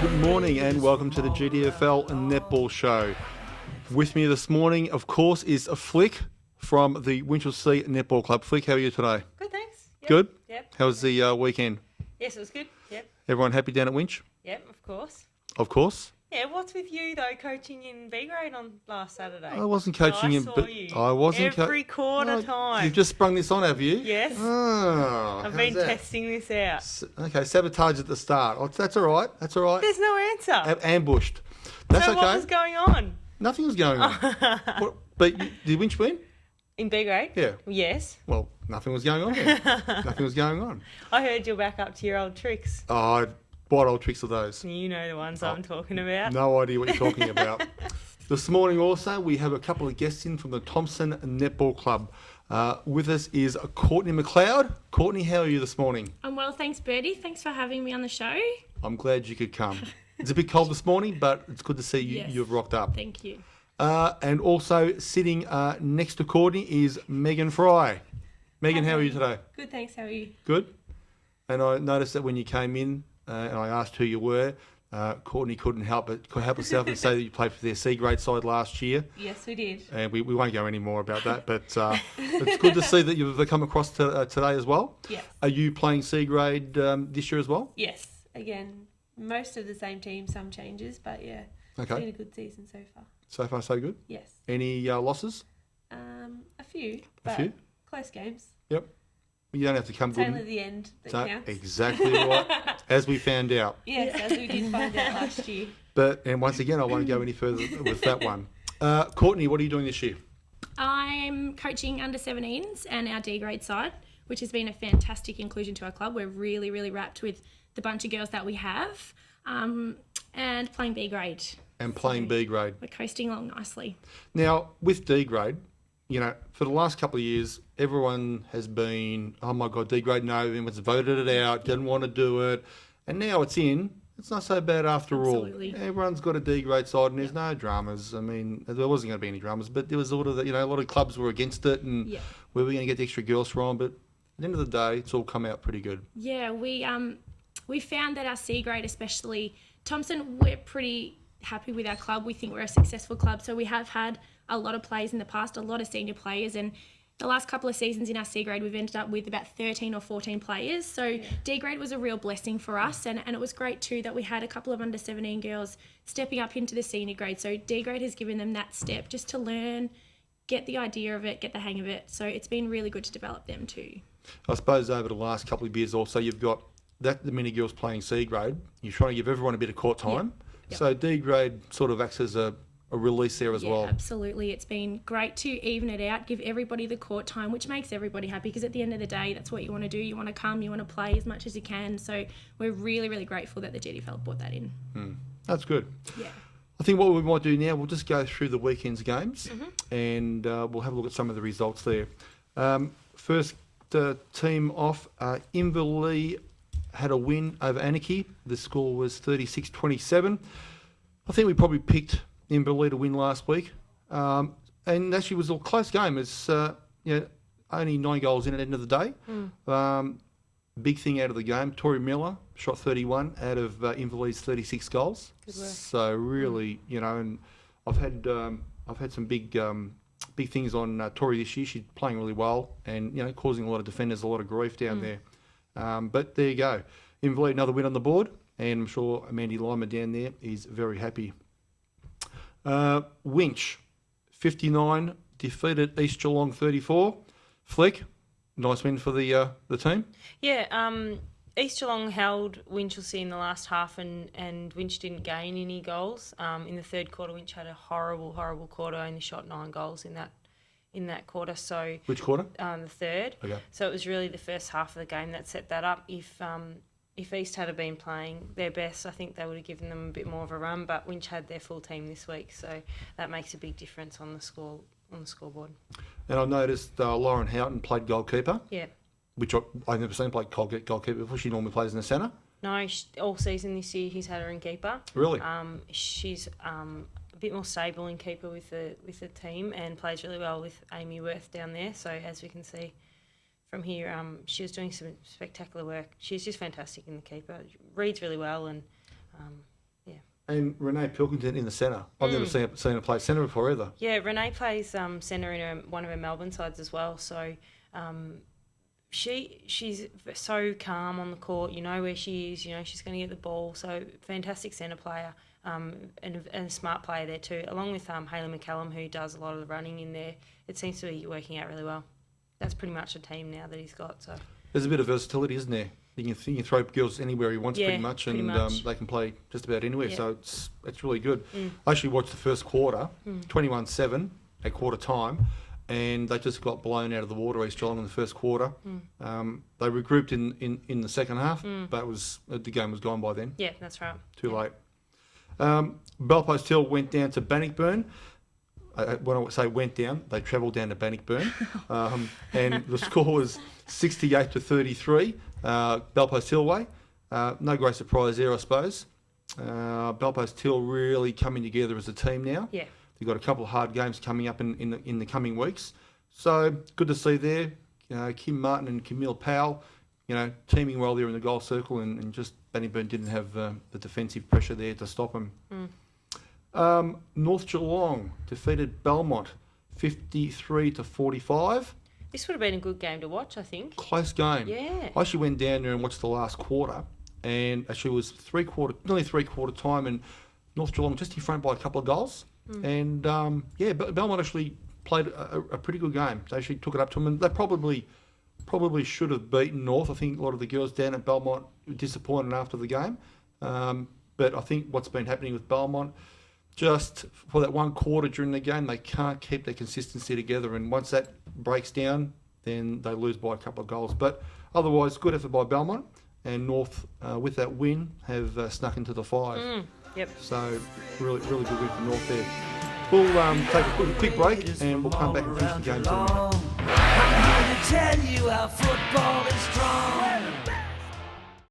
Good morning and welcome to the GDFL Netball Show. With me this morning, of course, is a Flick from the Winchelsea Netball Club. Flick, how are you today? Good, thanks. Yep. Good? Yep. How was the weekend? Yes, it was good. Yep. Everyone happy down at Winch? Yep, of course. Of course. Yeah, what's with you, though, coaching in B grade on last Saturday? I wasn't coaching I saw you. I wasn't every quarter time. You've just sprung this on, have you? Yes. Oh, I've been testing this out. Okay, sabotage at the start. Oh, that's all right. That's all right. There's no answer. Ambushed. That's so okay. what was going on? Nothing was going on. Did Winch win? In B grade? Yeah. Yes. Well, nothing was going on then. Nothing was going on. I heard you're back up to your old tricks. Oh, what old tricks are those? You know the ones I'm talking about. No idea what you're talking about. This morning also, we have a couple of guests in from the Thompson Netball Club. With us is Courtney McLeod. Courtney, how are you this morning? I'm well, thanks, Bertie. Thanks for having me on the show. I'm glad you could come. It's a bit cold this morning, but it's good to see you. Yes. You've rocked up. Thank you. And also sitting next to Courtney is Megan Fry. Megan, how are you today? Good, thanks. How are you? Good. And I noticed that when you came in and I asked who you were, Courtney couldn't help herself and say that you played for their C grade side last year. Yes, we did. And we won't go any more about that, but it's good to see that you've come across today as well. Yes. Are you playing C grade this year as well? Yes. Again, most of the same team, some changes, but yeah, Okay. it's been a good season so far. So far, so good? Yes. Any losses? A few, but few? close games. Yep. You don't have to come It's good. only the end that counts. Exactly right, as we found out. Yes, as we did find out last year. And once again, I won't go any further with that one. Courtney, what are you doing this year? I'm coaching under 17s and our D grade side, which has been a fantastic inclusion to our club. We're really, really wrapped with the bunch of girls that we have, and playing B grade. And playing B grade. We're coasting along nicely. Now, with D grade, for the last couple of years, everyone has been, oh my God, D grade, no, everyone's voted it out, didn't want to do it. And now it's in. It's not so bad after Absolutely. all. Everyone's got a D grade side and there's no dramas. I mean, there wasn't going to be any dramas, but there was sort of, a lot of clubs were against it and where we're going to get the extra girls from. But at the end of the day, it's all come out pretty good. Yeah, we found that our C grade, especially Thompson, we're pretty happy with our club. We think we're a successful club. So we have had a lot of players in the past, a lot of senior players, and the last couple of seasons in our C grade, we've ended up with about 13 or 14 players. So D grade was a real blessing for us, and it was great too that we had a couple of under 17 girls stepping up into the senior grade. So D grade has given them that step just to learn, get the idea of it, get the hang of it. So it's been really good to develop them too. I suppose over the last couple of years also, you've got the many girls playing C grade. You're trying to give everyone a bit of court time. Yep. So D grade sort of acts as a release there as well. Absolutely. It's been great to even it out, give everybody the court time, which makes everybody happy because at the end of the day, that's what you want to do. You want to come, you want to play as much as you can. So we're really, really grateful that the GDFL brought that in. That's good. Yeah. I think what we might do now, we'll just go through the weekend's games and we'll have a look at some of the results there. First team off, Inverleigh had a win over Anarchy. The score was 36-27. I think we probably picked Inverleigh to win last week. And actually it was a close game. It's only 9 goals in at the end of the day. Big thing out of the game, Tori Miller shot 31 out of Inverleigh's 36 goals. Good work. So really, and I've had some big things on Tori this year. She's playing really well and causing a lot of defenders a lot of grief down there. But there you go. Inverleigh, another win on the board, and I'm sure Mandy Lima down there is very happy. Winch, 59, defeated East Geelong 34. Flick, nice win for the team. Yeah, East Geelong held Winchelsea in the last half and Winch didn't gain any goals. In the third quarter, Winch had a horrible, horrible quarter, only shot 9 goals in that quarter. So Which quarter? The third. Okay. So it was really the first half of the game that set that up. If East had been playing their best, I think they would have given them a bit more of a run. But Winch had their full team this week, so that makes a big difference on the scoreboard. And I noticed Lauren Houghton played goalkeeper. Yeah. Which I've never seen play goalkeeper before. She normally plays in the centre. No, all season this year he's had her in keeper. Really? She's a bit more stable in keeper with the team and plays really well with Amy Worth down there. So as we can see from here, she was doing some spectacular work. She's just fantastic in the keeper. Reads really well and And Renee Pilkington in the centre. I've never seen her play centre before either. Yeah, Renee plays centre in one of her Melbourne sides as well. So she's so calm on the court. You know where she is. You know she's going to get the ball. So fantastic centre player and a smart player there too, along with Hayley McCallum, who does a lot of the running in there. It seems to be working out really well. That's pretty much a team now that he's got. So there's a bit of versatility, isn't there? You can throw girls anywhere he wants, pretty much, and they can play just about anywhere. Yeah. So it's really good. I actually watched the first quarter, 21-7 at quarter time, and they just got blown out of the water, East Geelong, in the first quarter. They regrouped in the second half, but the game was gone by then. Yeah, that's right. Too late. Belpost Hill went down to Bannockburn. When I say went down, they travelled down to Bannockburn, and the score was 68-33. Belpost Hill way. No great surprise there, I suppose. Belpost Hill really coming together as a team now. Yeah. They've got a couple of hard games coming up in the coming weeks. So good to see there. Kim Martin and Camille Powell, teaming well there in the goal circle, and just Bannockburn didn't have the defensive pressure there to stop them. North Geelong defeated Belmont 53-45. This would have been a good game to watch, I think. Close game. Yeah. I actually went down there and watched the last quarter, and actually it was nearly three-quarter time, and North Geelong just in front by a couple of goals. And Belmont actually played a pretty good game. They actually took it up to them, and they probably should have beaten North. I think a lot of the girls down at Belmont were disappointed after the game. But I think what's been happening with Belmont, just for that one quarter during the game, they can't keep their consistency together. And once that breaks down, then they lose by a couple of goals. But otherwise, good effort by Belmont. And North, with that win, have snuck into the 5. Yep. So really, really good win for North there. We'll take a quick break and we'll come back and finish the game. I'm here to tell you how football is strong.